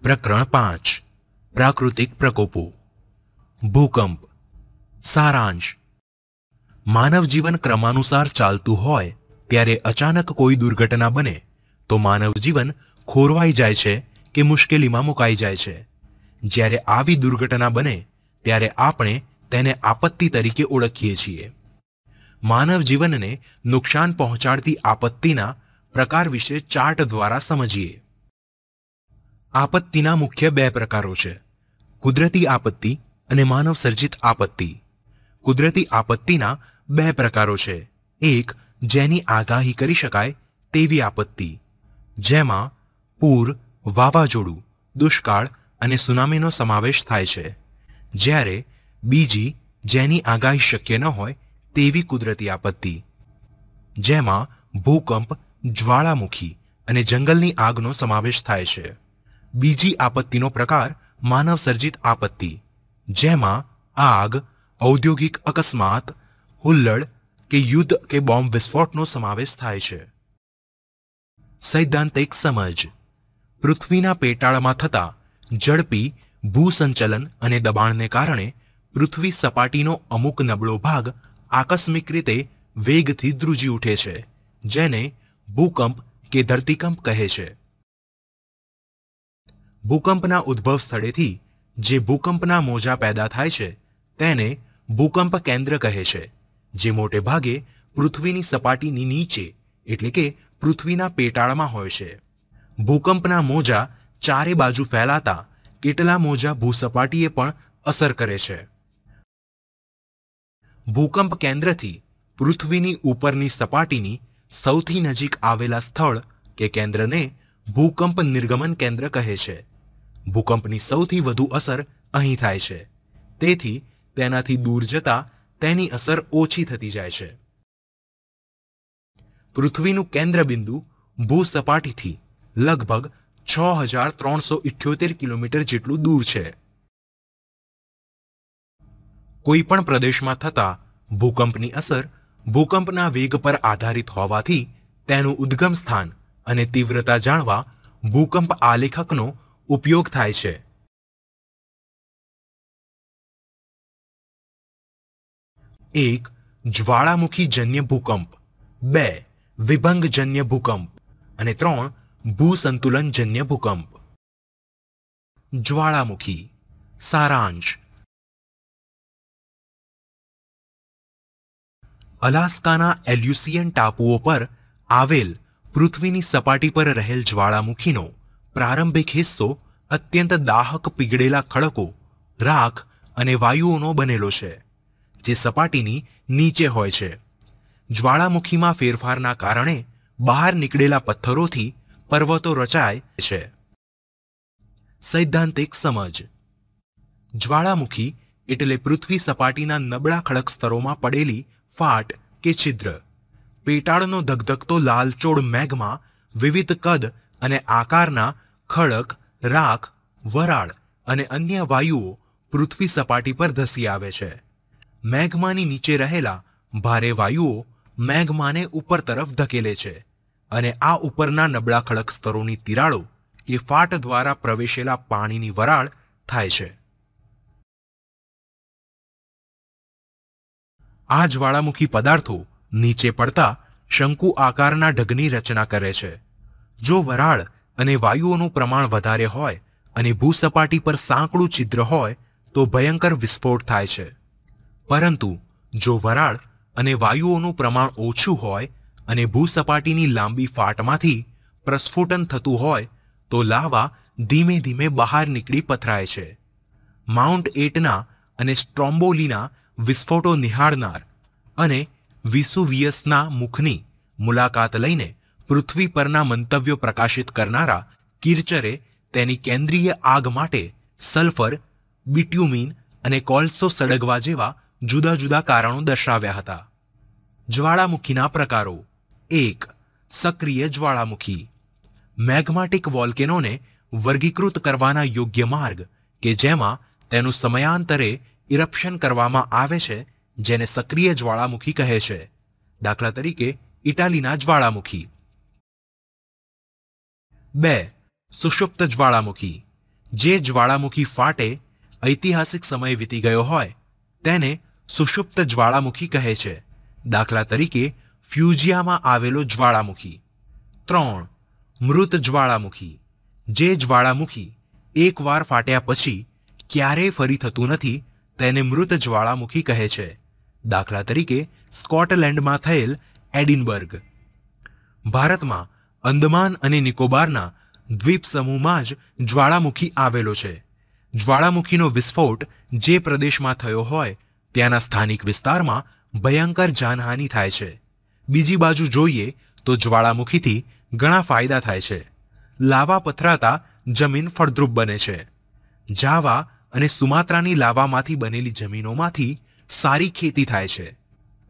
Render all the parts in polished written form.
પ્રકરણ 5 પ્રાકૃતિક પ્રકોપો. ભૂકંપ. સારાંશ. માનવ જીવન ક્રમાનુસાર ચાલતું હોય ત્યારે અચાનક કોઈ દુર્ઘટના બને તો માનવ જીવન ખોરવાઈ જાય છે કે મુશ્કેલીમાં મુકાઈ જાય છે. જ્યારે આવી દુર્ઘટના બને ત્યારે આપણે તેને આપત્તિ તરીકે ઓળખીએ છીએ. માનવ જીવનને નુકસાન પહોંચાડતી આપત્તિના પ્રકાર વિશે ચાર્ટ દ્વારા સમજીએ. આપત્તિના મુખ્ય બે પ્રકારો છે: કુદરતી આપત્તિ અને માનવ સર્જિત આપત્તિ. કુદરતી આપત્તિના બે પ્રકારો છે. એક, જેની આગાહી કરી શકાય તેવી આપત્તિ, જેમાં પૂર, વાવાઝોડું, દુષ્કાળ અને સુનામીનો સમાવેશ થાય છે. જ્યારે બીજી, જેની આગાહી શક્ય ન હોય તેવી કુદરતી આપત્તિ, જેમાં ભૂકંપ, જ્વાળામુખી અને જંગલની આગનો સમાવેશ થાય છે. બીજી આપત્તિનો પ્રકાર માનવ સર્જિત આપત્તિ, જેમાં આગ, ઔદ્યોગિક અકસ્માત, હુલ્લડ કે યુદ્ધ કે બોમ્બ વિસ્ફોટનો સમાવેશ થાય છે. સૈદ્ધાંતિક સમજ. પૃથ્વીના પેટાળમાં થતા ઝડપી ભૂસંચલન અને દબાણને કારણે પૃથ્વી સપાટીનો અમુક નબળો ભાગ આકસ્મિક રીતે વેગથી ધ્રુજી ઉઠે છે, જેને ભૂકંપ કે ધરતીકંપ કહે છે. ભૂકંપના ઉદ્ભવ સ્થળેથી જે ભૂકંપના મોજા પેદા થાય છે તેને ભૂકંપ કેન્દ્ર કહે છે, જે મોટે ભાગે પૃથ્વીની સપાટીની નીચે એટલે કે પૃથ્વીના પેટાળમાં હોય છે. ભૂકંપના મોજા ચારે બાજુ ફેલાતા કેટલા મોજા ભૂસપાટીએ પણ અસર કરે છે. ભૂકંપ કેન્દ્રથી પૃથ્વીની ઉપરની સપાટીની સૌથી નજીક આવેલા સ્થળ કે કેન્દ્રને ભૂકંપ નિર્ગમન કેન્દ્ર કહે છે. ભૂકંપની સૌથી વધુ અસર અહીં થાય છે, તેથી તેનાથી દૂર જતા તેની અસર ઓછી થતી જાય છે. પૃથ્વીનું કેન્દ્રબિંદુ ભૂસપાટીથી લગભગ 6378 કિલોમીટર જેટલું દૂર છે. કોઈપણ પ્રદેશમાં થતા ભૂકંપની અસર ભૂકંપના વેગ પર આધારિત હોવાથી તેનું ઉદ્ગમ સ્થાન અને તીવ્રતા જાણવા ભૂકંપ આલેખકનો ઉપયોગ થાય છે. એક, જ્વાળામુખીજન્ય ભૂકંપ. 2, વિભંગજન્ય ભૂકંપ. અને 3, ભૂસંતુલનજન્ય ભૂકંપ. જ્વાળામુખી. સારાંશ. અલાસ્કાના એલ્યુસિયન ટાપુઓ પર આવેલ પૃથ્વીની સપાટી પર રહેલ જ્વાળામુખીનો પ્રારંભિક હિસ્સો અત્યંત દાહક પીગળેલા ખડકો, રાખ અને વાયુઓનો બનેલો છે, જે સપાટીની નીચે હોય છે. જ્વાળામુખીમાં ફેરફારના કારણે બહાર નીકળેલા પથ્થરોથી પર્વતો રચાય છે. સૈદ્ધાંતિક સમજ. જ્વાળામુખી એટલે પૃથ્વી સપાટીના નબળા ખડક સ્તરોમાં પડેલી ફાટ કે છિદ્ર. પેટાળનો ધગધગતો લાલચોળ મેઘમાં વિવિધ કદ અને આકારના ખડક, રાખ, વરાળ અને અન્ય વાયુઓ પૃથ્વી સપાટી પર ધસી આવે છે. મેઘમાની નીચે રહેલા ભારે વાયુઓ મેઘમાને ઉપર તરફ ધકેલે છે અને આ ઉપરના નબળા ખડક સ્તરોની તિરાડો કે ફાટ દ્વારા પ્રવેશેલા પાણીની વરાળ થાય છે. આ જ્વાળામુખી પદાર્થો નીચે પડતા શંકુ આકારના ઢગની રચના કરે છે. જો વરાળ અને વાયુઓનું પ્રમાણ વધારે હોય અને ભૂસપાટી પર સાંકડું છિદ્ર હોય તો ભયંકર વિસ્ફોટ થાય છે. પરંતુ જો વરાળ અને વાયુઓનું પ્રમાણ ઓછું હોય અને ભૂસપાટીની લાંબી ફાટમાંથી પ્રસ્ફોટન થતું હોય તો લાવા ધીમે ધીમે બહાર નીકળી પથરાય છે. માઉન્ટ એટના અને સ્ટ્રોમ્બોલીના વિસ્ફોટો નિહાળનાર અને વિસુવિયસના મુખની મુલાકાત લઈને પૃથ્વી પરના મંતવ્યો પ્રકાશિત કરનારા કિર્ચરે તેની કેન્દ્રીય આગ માટે સલ્ફર, બિટ્યુમિન અને કોલસો સળગવા જેવા જુદા જુદા કારણો દર્શાવ્યા હતા. જ્વાળામુખીના પ્રકારો. 1, સક્રિય જ્વાળામુખી. મેગ્માટિક વોલ્કેનોને વર્ગીકૃત કરવાના યોગ્ય માર્ગ કે જેમાં તેનું સમયાંતરે ઇરપ્શન કરવામાં આવે છે, જેને સક્રિય જ્વાળામુખી કહે છે. દાખલા તરીકે ઇટાલીના જ્વાળામુખી. 2, સુષુપ્ત જ્વાળામુખી. જે જ્વાળામુખી ફાટે ઐતિહાસિક સમય વીતી ગયો હોય તેને સુષુપ્ત જ્વાળામુખી કહે છે. દાખલા તરીકે ફ્યુજિયામાં આવેલો જ્વાળામુખી. 3. મૃત જ્વાળામુખી. જે જ્વાળામુખી એકવાર ફાટ્યા પછી ક્યારેય ફરી થતું નથી તેને મૃત જ્વાળામુખી કહે છે. દાખલા તરીકે સ્કોટલેન્ડમાં થયેલ એડિનબર્ગ. ભારતમાં અંદમાન અને નિકોબારના દ્વીપ સમૂહમાં જ જ્વાળામુખી આવેલો છે. જ્વાળામુખીનો વિસ્ફોટ જે પ્રદેશમાં થયો હોય ત્યાંના સ્થાનિક વિસ્તારમાં ભયંકર જાનહાનિ થાય છે. બીજી બાજુ જોઈએ તો જ્વાળામુખીથી ઘણા ફાયદા થાય છે. લાવા પથરાતા જમીન ફળદ્રુપ બને છે. જાવા અને સુમાત્રાની લાવામાંથી બનેલી જમીનોમાંથી સારી ખેતી થાય છે.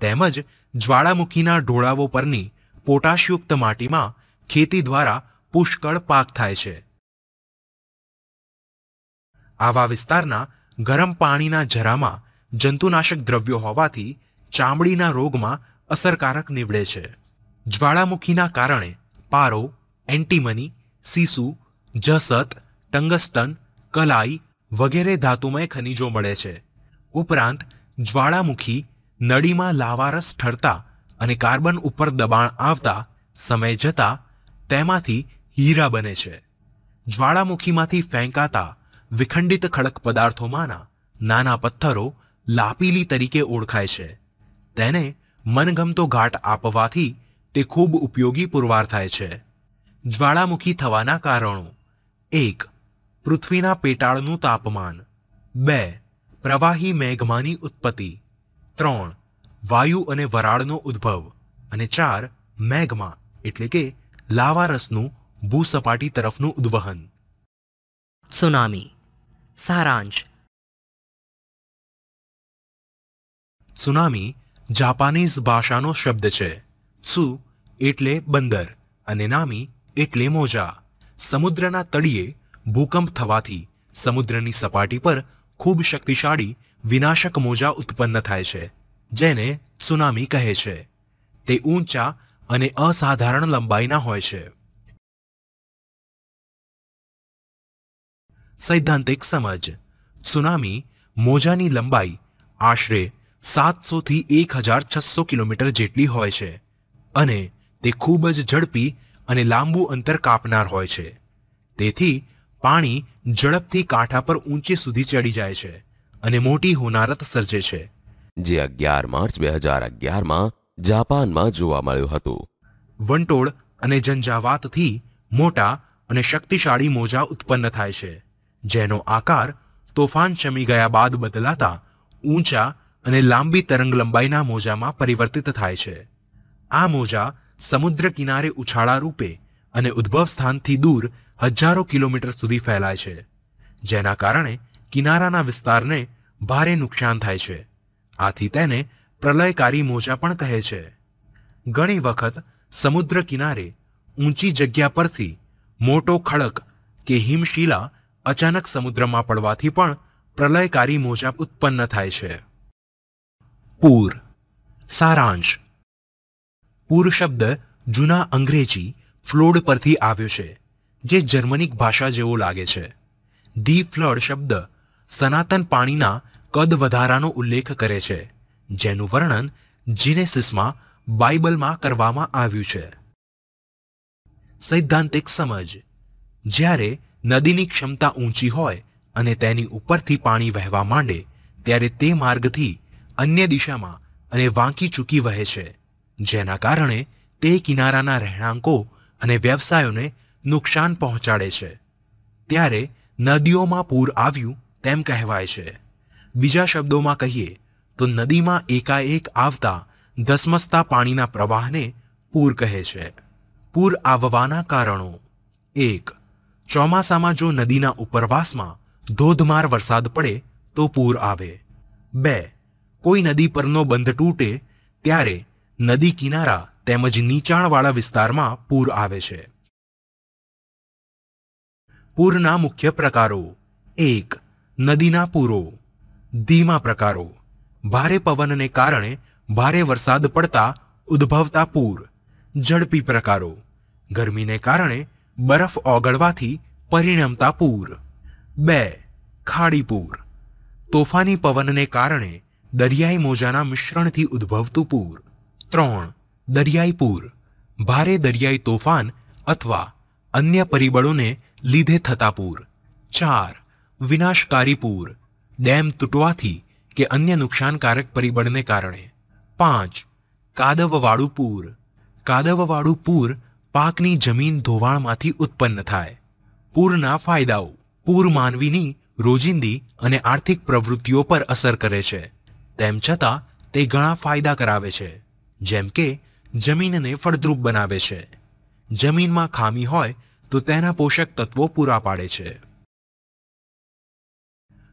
તેમજ જ્વાળામુખીના ઢોળાવો પરની પોટાશયુક્ત માટીમાં ખેતી દ્વારા પુષ્કળ પાક થાય છે. આવા વિસ્તારના ગરમ પાણીના ઝરામાં જંતુનાશક દ્રવ્યો હોવાથી ચામડીના રોગમાં અસરકારક નીવડે છે. જ્વાળામુખીના કારણે પારો, એન્ટીમની, સીસુ, જસત, ટંગસ્ટન, કલાઈ વગેરે ધાતુમય ખનિજો મળે છે. ઉપરાંત જ્વાળામુખી નળીમાં લાવારસ ઠરતા અને કાર્બન ઉપર દબાણ આવતા સમય જતા તેમાંથી હીરા બને છે. જ્વાળામુખીમાંથી ફેંકાતા વિખંડિત ખડક પદાર્થોમાંના નાના પથ્થરો લાપીલી તરીકે ઓળખાય છે. તેને મનગમતો ઘાટ આપવાથી તે ખૂબ ઉપયોગી પુરવાર થાય છે. જ્વાળામુખી થવાના કારણો: 1. પૃથ્વીના પેટાળનું તાપમાન. 2. પ્રવાહી મેઘમાની ઉત્પત્તિ. 3. વાયુ અને વરાળનો ઉદ્ભવ. અને 4. મેઘમા એટલે કે લાવારસનું ભૂસપાટી તરફનું ઉદ્વહન. સુનામી. સારાંશ. સુનામી જાપાનીઝ ભાષાનો શબ્દ છે. ત્સુ એટલે બંદર અને નામી એટલે મોજા. સમુદ્રના તળિયે ભૂકંપ થવાથી સમુદ્રની સપાટી પર ખૂબ શક્તિશાળી વિનાશક મોજા ઉત્પન્ન થાય છે, જેને ત્સુનામી કહે છે. તે ઊંચા અને અસાધારણ લંબાઈના હોય છે. સૈદ્ધાંતિક સમજ: ત્સુનામી મોજાની લંબાઈ આશરે 700 થી 1600 કિલોમીટર જેટલી હોય છે અને તે ખૂબ જ ઝડપી અને લાંબુ અંતર કાપનાર હોય છે. તેથી પાણી ઝડપથી કાંઠા પર ઊંચે સુધી ચડી જાય છે અને મોટી હોનારત સર્જે છે. જે 11 માર્ચ 2011માં જાપાનમાં જોવા મળ્યું હતું. વંટોળ અને ઝંઝાવાતથી મોટા અને શક્તિશાળી મોજા ઉત્પન્ન થાય છે, જેનો આકાર તોફાન શમી ગયા બાદ બદલાતા ઊંચા અને લાંબી તરંગ લંબાઈના મોજામાં પરિવર્તિત થાય છે. આ મોજા સમુદ્ર કિનારે ઉછાળા રૂપે અને ઉદ્ભવ સ્થાનથી દૂર હજારો કિલોમીટર સુધી ફેલાય છે, જેના કારણે કિનારાના વિસ્તારને ભારે નુકસાન થાય છે. આથી તેને પ્રલયકારી મોજા પણ કહે છે. ઘણી વખત સમુદ્ર કિનારે ઊંચી જગ્યા પરથી મોટો ખડક કે હિમશિલા અચાનક સમુદ્રમાં પડવાથી પણ પ્રલયકારી મોજા ઉત્પન્ન થાય છે. પૂર. સારાંશ. પૂર શબ્દ જૂના અંગ્રેજી ફ્લોડ પરથી આવ્યો છે, જે જર્મનિક ભાષા જેવો લાગે છે. ધી ફ્લડ શબ્દ સનાતન પાણીના કદ વધારાનો ઉલ્લેખ કરે છે, જેનું વર્ણન જીનેસિસમાં બાઇબલમાં કરવામાં આવ્યું છે. સૈદ્ધાંતિક સમજ: જ્યારે નદીની ક્ષમતા ઊંચી હોય અને તેની ઉપરથી પાણી વહેવા માંડે ત્યારે તે માર્ગથી અન્ય દિશામાં અને વાંકી ચૂકી વહે છે, જેના કારણે તે કિનારાના રહેણાંકો અને વ્યવસાયોને નુકસાન પહોંચાડે છે. ત્યારે નદીઓમાં પૂર આવ્યું તેમ કહેવાય છે. બીજા શબ્દોમાં કહીએ તો નદીમાં એકાએક આવતા ધસમસતા પાણીના પ્રવાહને પૂર કહે છે. પૂર આવવાના કારણો: 1. ચોમાસામાં જો નદીના ઉપરવાસમાં ધોધમાર વરસાદ પડે તો પૂર આવે. 2. કોઈ નદી પરનો બંધ તૂટે ત્યારે નદી કિનારા તેમજ નીચાણવાળા વિસ્તારમાં પૂર આવે છે. પૂરના મુખ્ય પ્રકારો: 1. નદીના પૂરો. ધીમા પ્રકારો: ભારે પવનને કારણે ભારે વરસાદ પડતા ઉદ્ભવતા પૂર. ઝડપી પ્રકારો: ગરમીને કારણે બરફ ઓગળવાથી પરિણમતા પૂર. 2. ખાડી પૂર. તોફાની પવનને કારણે દરિયાઈ મોજાના મિશ્રણથી ઉદ્ભવતું પૂર. 3. દરિયાઈ પૂર. ભારે દરિયાઈ તોફાન અથવા અન્ય પરિબળોને લીધે થતા પૂર. 4. વિનાશકારી પૂર. ડેમ તૂટવાથી કે અન્ય નુકસાનકારક પરિબળને કારણે. 5. કાદવવાળું પૂર. કાદવવાળું પૂર પાકની જમીન ધોવાણમાંથી ઉત્પન્ન થાય. પૂરના ફાયદાઓ. પૂર માનવીની રોજિંદી અને આર્થિક પ્રવૃત્તિઓ પર અસર કરે છે. તેમ છતાં તે ઘણા ફાયદા કરાવે છે, જેમ કે જમીનને ફળદ્રુપ બનાવે છે. જમીનમાં ખામી હોય તો તેના પોષક તત્વો પૂરા પાડે છે.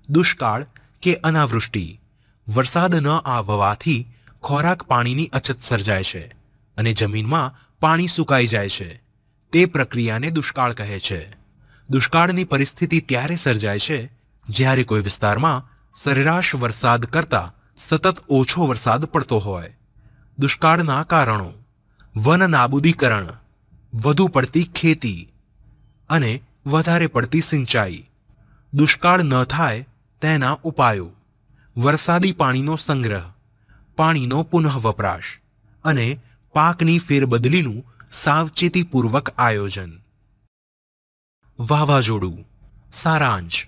દુષ્કાળ કે અનાવૃષ્ટિ. વરસાદ ન આવવાથી ખોરાક પાણીની અછત સર્જાય છે અને જમીનમાં પાણી સુકાઈ જાય છે. તે પ્રક્રિયાને દુષ્કાળ કહે છે. દુષ્કાળની પરિસ્થિતિ ત્યારે સર્જાય છે જ્યારે કોઈ વિસ્તારમાં સરેરાશ વરસાદ કરતાં સતત ઓછો વરસાદ પડતો હોય. દુષ્કાળના કારણો. વન નાબૂદીકરણ, વધુ પડતી ખેતી અને વધારે પડતી સિંચાઈ. દુષ્કાળ ન થાય તેના ઉપાયો. વરસાદી પાણીનો સંગ્રહ, પાણીનો પુનઃવપરાશ અને પાકની ફેરબદલીનું સાવચેતીપૂર્વક આયોજન. વાવાઝોડું. સારાંશ.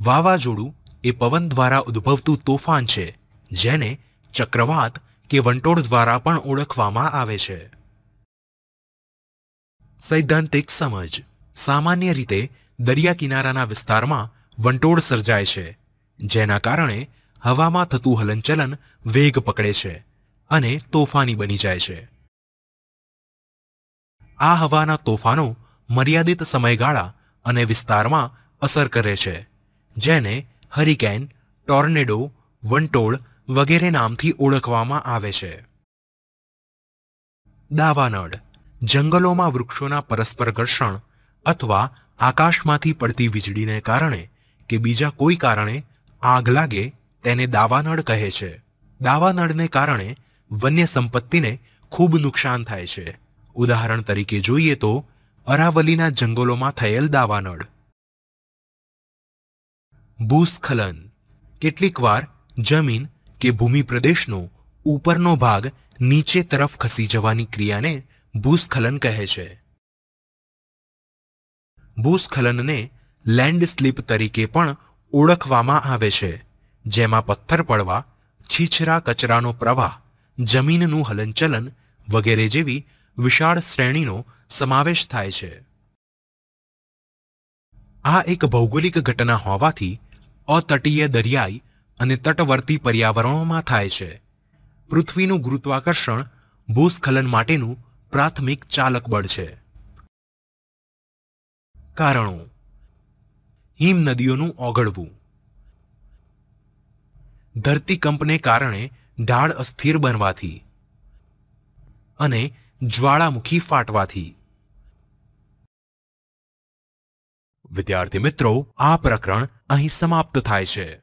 વાવાઝોડું એ પવન દ્વારા ઉદ્ભવતું તોફાન છે, જેને ચક્રવાત કે વંટોળ દ્વારા પણ ઓળખવામાં આવે છે. સૈદ્ધાંતિક સમજ. સામાન્ય રીતે દરિયા કિનારાના વિસ્તારમાં વંટોળ સર્જાય છે, જેના કારણે હવામાં થતું હલનચલન વેગ પકડે છે અને તોફાની બની જાય છે. આ હવાના તોફાનો મર્યાદિત સમયગાળા અને વિસ્તારમાં અસર કરે છે, જેને હરિકેન, ટોર્નેડો, વંટોળ વગેરે નામથી ઓળખવામાં આવે છે. દાવાનળ. જંગલોમાં વૃક્ષોના પરસ્પર ઘર્ષણ અથવા આકાશમાંથી પડતી વીજળીને કારણે કે બીજા કોઈ કારણે આગ લાગે તેને દાવાનળ કહે છે. દાવાનળને કારણે વન્ય સંપત્તિને ખૂબ નુકસાન થાય છે. ઉદાહરણ તરીકે જોઈએ તો અરાવલીના જંગલોમાં થયેલ દાવાનળ. ભૂસ્ખલન. કેટલીકવાર જમીન કે ભૂમિ પ્રદેશનો ઉપરનો ભાગ નીચે તરફ ખસી જવાની ક્રિયાને ભૂસ્ખલન કહે છે. ભૂસ્ખલનને લેન્ડસ્લીપ તરીકે પણ ઓળખવામાં આવે છે, જેમાં પથ્થર પડવા, છીછરા કચરાનો પ્રવાહ, જમીનનું હલનચલન વગેરે જેવી વિશાળ શ્રેણીનો સમાવેશ થાય છે. આ એક ભૌગોલિક ઘટના હોવાથી અતટીય દરિયાઈ અને તટવર્તી પર્યાવરણોમાં થાય છે. પૃથ્વીનું ગુરુત્વાકર્ષણ ભૂસ્ખલન માટેનું પ્રાથમિક ચાલક બળ છે. કારણો. હિમનદીઓનું ઓગળવું. ધરતીકંપને કારણે ઢાળ અસ્થિર બનવાથી અને જ્વાળામુખી ફાટવાથી. વિદ્યાર્થી મિત્રો, આ પ્રકરણ અહીં સમાપ્ત થાય છે.